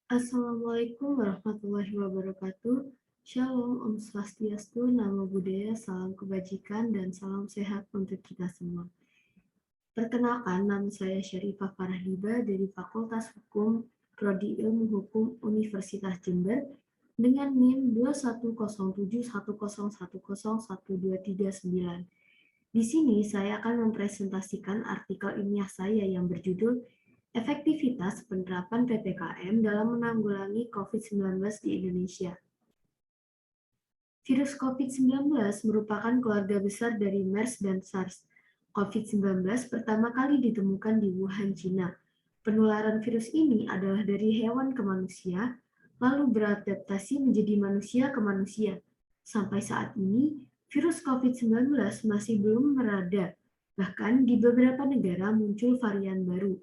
Assalamualaikum warahmatullahi wabarakatuh. Shalom, Om Swastiastu, Namo Buddhaya, salam kebajikan, dan salam sehat untuk kita semua. Perkenalkan, nama saya Syarifah Farahdiba dari Fakultas Hukum, Prodi Ilmu Hukum Universitas Jember, dengan NIM 210710101239. Di sini saya akan mempresentasikan artikel ilmiah saya yang berjudul Efektivitas penerapan PPKM dalam menanggulangi COVID-19 di Indonesia. Virus COVID-19 merupakan keluarga besar dari MERS dan SARS. COVID-19 pertama kali ditemukan di Wuhan, China. Penularan virus ini adalah dari hewan ke manusia, lalu beradaptasi menjadi manusia ke manusia. Sampai saat ini, virus COVID-19 masih belum merada. Bahkan di beberapa negara muncul varian baru.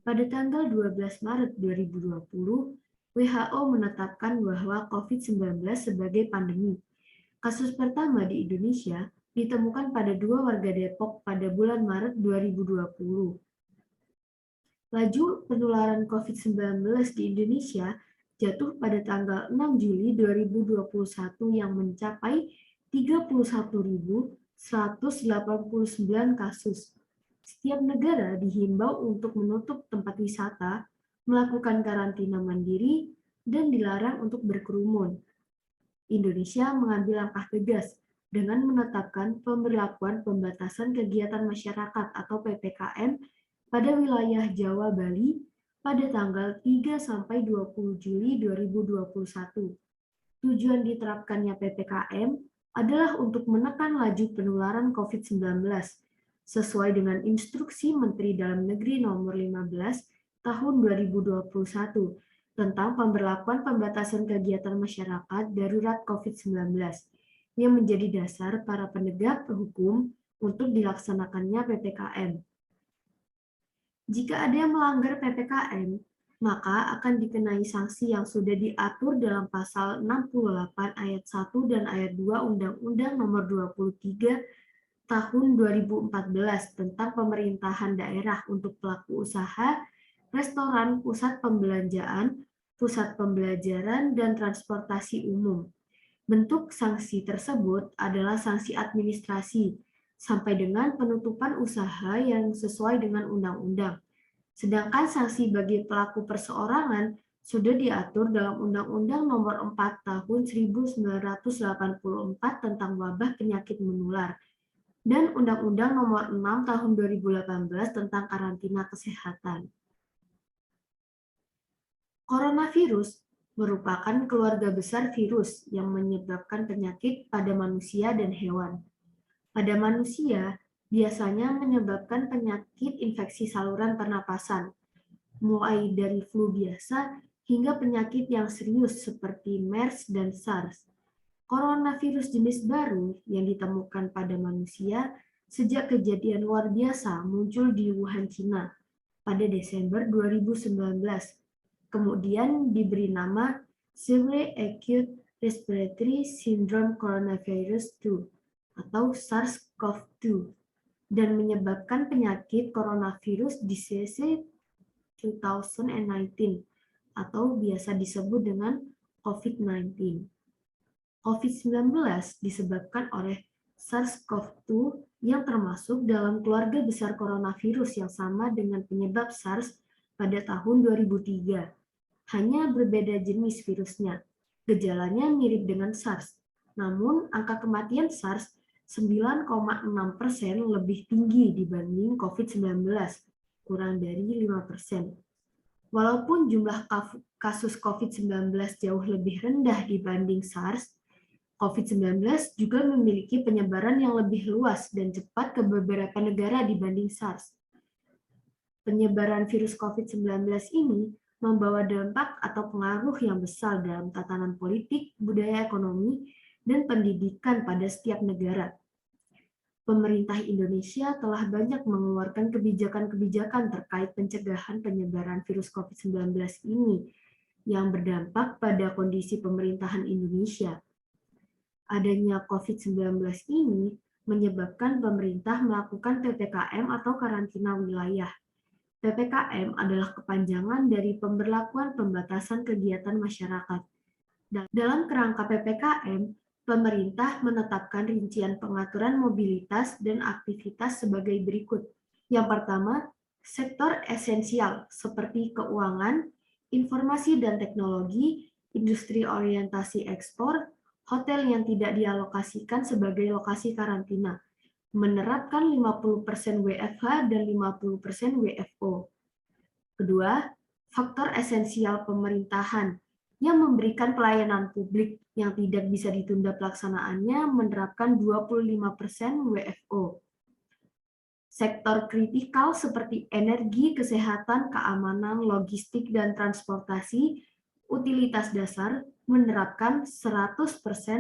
Pada tanggal 12 Maret 2020, WHO menetapkan bahwa COVID-19 sebagai pandemi. Kasus pertama di Indonesia ditemukan pada 2 warga Depok pada bulan Maret 2020. Laju penularan COVID-19 di Indonesia jatuh pada tanggal 6 Juli 2021 yang mencapai 31.189 kasus. Setiap negara dihimbau untuk menutup tempat wisata, melakukan karantina mandiri, dan dilarang untuk berkerumun. Indonesia mengambil langkah tegas dengan menetapkan pemberlakuan pembatasan kegiatan masyarakat atau PPKM pada wilayah Jawa Bali pada tanggal 3-20 Juli 2021. Tujuan diterapkannya PPKM adalah untuk menekan laju penularan COVID-19 sesuai dengan instruksi Menteri Dalam Negeri Nomor 15 Tahun 2021 tentang pemberlakuan pembatasan kegiatan masyarakat darurat COVID-19 yang menjadi dasar para penegak hukum untuk dilaksanakannya PPKM. Jika ada yang melanggar PPKM, maka akan dikenai sanksi yang sudah diatur dalam pasal 68 ayat 1 dan ayat 2 Undang-Undang Nomor 23 Tahun 2014 tentang pemerintahan daerah untuk pelaku usaha, restoran, pusat pembelanjaan, pusat pembelajaran, dan transportasi umum. Bentuk sanksi tersebut adalah sanksi administrasi sampai dengan penutupan usaha yang sesuai dengan undang-undang. Sedangkan sanksi bagi pelaku perseorangan sudah diatur dalam Undang-Undang Nomor 4 Tahun 1984 tentang wabah penyakit menular dan Undang-Undang Nomor 6 Tahun 2018 tentang karantina kesehatan. Coronavirus merupakan keluarga besar virus yang menyebabkan penyakit pada manusia dan hewan. Pada manusia, biasanya menyebabkan penyakit infeksi saluran pernapasan, mulai dari flu biasa hingga penyakit yang serius seperti MERS dan SARS. Coronavirus jenis baru yang ditemukan pada manusia sejak kejadian luar biasa muncul di Wuhan, China pada Desember 2019. Kemudian diberi nama Severe Acute Respiratory Syndrome Coronavirus 2 atau SARS-CoV-2 dan menyebabkan penyakit coronavirus disease 2019 atau biasa disebut dengan COVID-19. COVID-19 disebabkan oleh SARS-CoV-2 yang termasuk dalam keluarga besar coronavirus yang sama dengan penyebab SARS pada tahun 2003. Hanya berbeda jenis virusnya. Gejalanya mirip dengan SARS, namun angka kematian SARS 9,6% lebih tinggi dibanding COVID-19, kurang dari 5%. Walaupun jumlah kasus COVID-19 jauh lebih rendah dibanding SARS, COVID-19 juga memiliki penyebaran yang lebih luas dan cepat ke beberapa negara dibanding SARS. Penyebaran virus COVID-19 ini membawa dampak atau pengaruh yang besar dalam tatanan politik, budaya ekonomi, dan pendidikan pada setiap negara. Pemerintah Indonesia telah banyak mengeluarkan kebijakan-kebijakan terkait pencegahan penyebaran virus COVID-19 ini yang berdampak pada kondisi pemerintahan Indonesia. Adanya COVID-19 ini menyebabkan pemerintah melakukan PPKM atau karantina wilayah. PPKM adalah kepanjangan dari pemberlakuan pembatasan kegiatan masyarakat. Dalam kerangka PPKM, pemerintah menetapkan rincian pengaturan mobilitas dan aktivitas sebagai berikut. Yang pertama, sektor esensial seperti keuangan, informasi dan teknologi, industri orientasi ekspor, hotel yang tidak dialokasikan sebagai lokasi karantina, menerapkan 50% WFH dan 50% WFO. Kedua, faktor esensial pemerintahan yang memberikan pelayanan publik yang tidak bisa ditunda pelaksanaannya menerapkan 25% WFO. Sektor kritikal seperti energi, kesehatan, keamanan, logistik, dan transportasi, utilitas dasar menerapkan 100%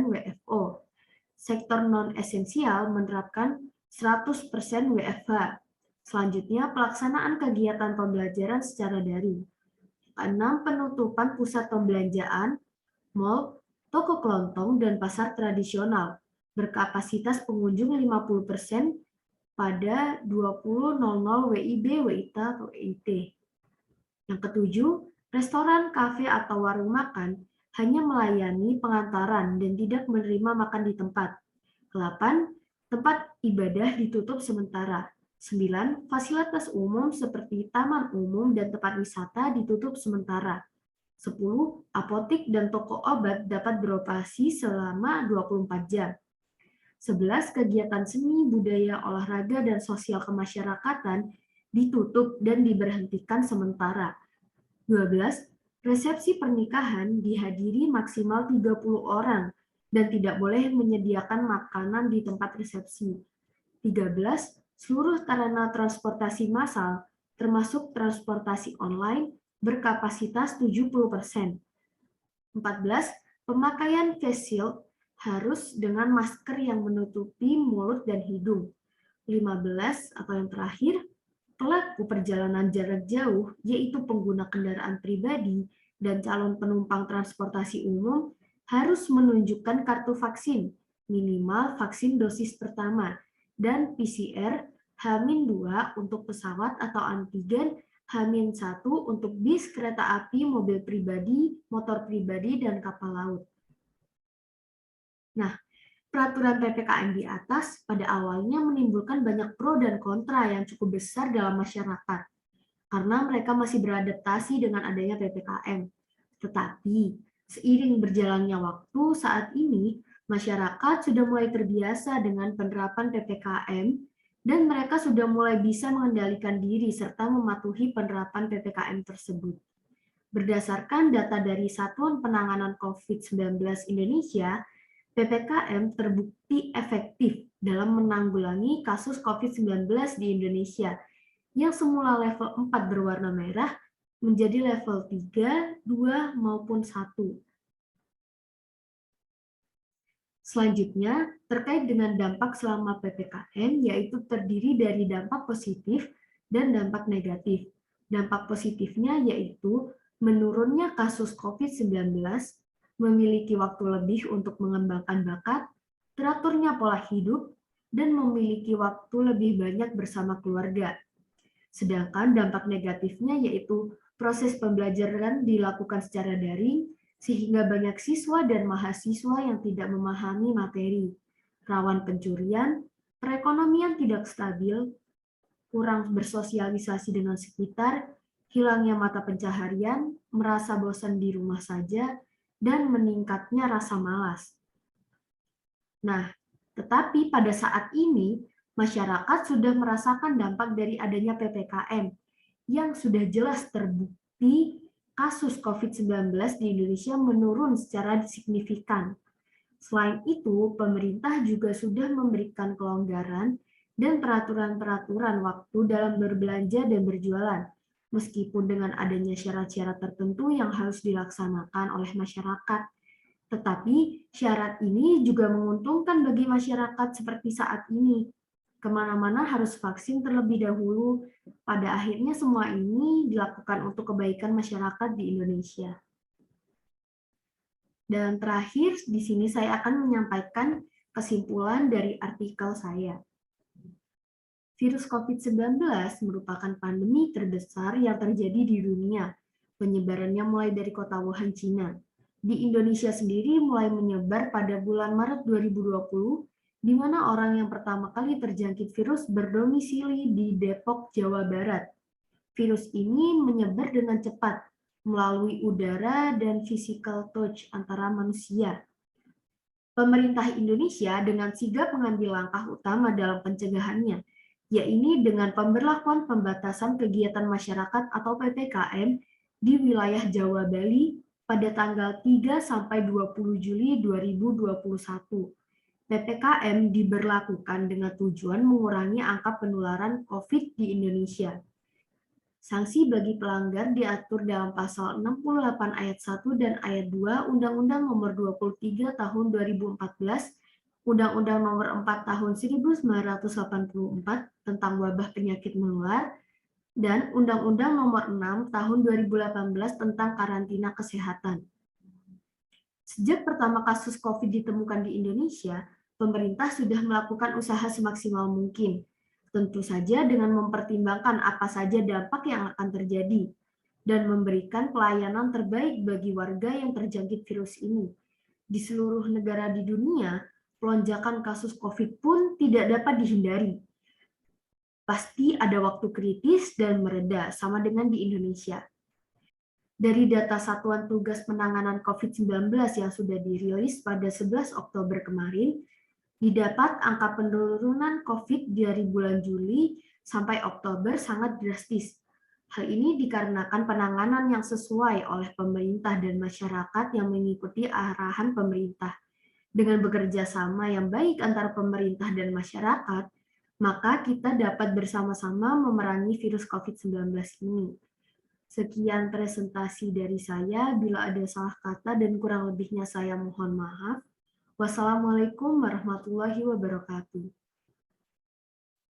WFO. Sektor non-esensial menerapkan 100% WFH. Selanjutnya, pelaksanaan kegiatan pembelajaran secara daring. 6. Penutupan pusat pembelanjaan, mal, toko kelontong, dan pasar tradisional berkapasitas pengunjung 50% pada 20.00 WIB, WITA, atau WIT. Yang ketujuh, restoran, kafe, atau warung makan hanya melayani pengantaran dan tidak menerima makan di tempat. 8. Tempat ibadah ditutup sementara. 9. Fasilitas umum seperti taman umum dan tempat wisata ditutup sementara. 10. Apotik dan toko obat dapat beroperasi selama 24 jam. 11. Kegiatan seni, budaya, olahraga, dan sosial kemasyarakatan ditutup dan diberhentikan sementara. 12. Resepsi pernikahan dihadiri maksimal 30 orang dan tidak boleh menyediakan makanan di tempat resepsi. 13. Seluruh sarana transportasi massal, termasuk transportasi online, berkapasitas 70%. 14. Pemakaian face shield harus dengan masker yang menutupi mulut dan hidung. 15. Atau yang terakhir, pelaku perjalanan jarak jauh, yaitu pengguna kendaraan pribadi dan calon penumpang transportasi umum, harus menunjukkan kartu vaksin, minimal vaksin dosis pertama, dan PCR H-2 untuk pesawat atau antigen H-1 untuk bis, kereta api, mobil pribadi, motor pribadi, dan kapal laut. Nah, peraturan PPKM di atas pada awalnya menimbulkan banyak pro dan kontra yang cukup besar dalam masyarakat, karena mereka masih beradaptasi dengan adanya PPKM. Tetapi, seiring berjalannya waktu saat ini, masyarakat sudah mulai terbiasa dengan penerapan PPKM, dan mereka sudah mulai bisa mengendalikan diri serta mematuhi penerapan PPKM tersebut. Berdasarkan data dari Satuan Penanganan COVID-19 Indonesia, PPKM terbukti efektif dalam menanggulangi kasus COVID-19 di Indonesia, yang semula level 4 berwarna merah menjadi level 3, 2, maupun 1. Selanjutnya, terkait dengan dampak selama PPKM, yaitu terdiri dari dampak positif dan dampak negatif. Dampak positifnya yaitu menurunnya kasus COVID-19, memiliki waktu lebih untuk mengembangkan bakat, teraturnya pola hidup, dan memiliki waktu lebih banyak bersama keluarga. Sedangkan dampak negatifnya yaitu proses pembelajaran dilakukan secara daring, sehingga banyak siswa dan mahasiswa yang tidak memahami materi, rawan pencurian, perekonomian tidak stabil, kurang bersosialisasi dengan sekitar, hilangnya mata pencaharian, merasa bosan di rumah saja, dan meningkatnya rasa malas. Nah, tetapi pada saat ini, masyarakat sudah merasakan dampak dari adanya PPKM, yang sudah jelas terbukti kasus COVID-19 di Indonesia menurun secara signifikan. Selain itu, pemerintah juga sudah memberikan kelonggaran dan peraturan-peraturan waktu dalam berbelanja dan berjualan, meskipun dengan adanya syarat-syarat tertentu yang harus dilaksanakan oleh masyarakat. Tetapi syarat ini juga menguntungkan bagi masyarakat seperti saat ini. Kemana-mana harus vaksin terlebih dahulu. Pada akhirnya semua ini dilakukan untuk kebaikan masyarakat di Indonesia. Dan terakhir, di sini saya akan menyampaikan kesimpulan dari artikel saya. Virus COVID-19 merupakan pandemi terbesar yang terjadi di dunia. Penyebarannya mulai dari kota Wuhan, Cina. Di Indonesia sendiri mulai menyebar pada bulan Maret 2020, di mana orang yang pertama kali terjangkit virus berdomisili di Depok, Jawa Barat. Virus ini menyebar dengan cepat melalui udara dan physical touch antara manusia. Pemerintah Indonesia dengan sigap mengambil langkah utama dalam pencegahannya, yaitu dengan pemberlakuan pembatasan kegiatan masyarakat atau PPKM di wilayah Jawa Bali pada tanggal 3 sampai 20 Juli 2021. PPKM diberlakukan dengan tujuan mengurangi angka penularan COVID di Indonesia. Sanksi bagi pelanggar diatur dalam pasal 68 ayat 1 dan ayat 2 Undang-Undang Nomor 23 Tahun 2014, Undang-Undang Nomor 4 Tahun 1984 tentang wabah penyakit menular, dan Undang-Undang Nomor 6 Tahun 2018 tentang karantina kesehatan. Sejak pertama kasus COVID ditemukan di Indonesia, pemerintah sudah melakukan usaha semaksimal mungkin, tentu saja dengan mempertimbangkan apa saja dampak yang akan terjadi, dan memberikan pelayanan terbaik bagi warga yang terjangkit virus ini. Di seluruh negara di dunia, lonjakan kasus COVID pun tidak dapat dihindari. Pasti ada waktu kritis dan mereda, sama dengan di Indonesia. Dari data Satuan Tugas Penanganan COVID-19 yang sudah dirilis pada 11 Oktober kemarin, didapat angka penurunan COVID dari bulan Juli sampai Oktober sangat drastis. Hal ini dikarenakan penanganan yang sesuai oleh pemerintah dan masyarakat yang mengikuti arahan pemerintah. Dengan bekerja sama yang baik antara pemerintah dan masyarakat, maka kita dapat bersama-sama memerangi virus COVID-19 ini. Sekian presentasi dari saya. Bila ada salah kata dan kurang lebihnya saya mohon maaf. Wassalamualaikum warahmatullahi wabarakatuh.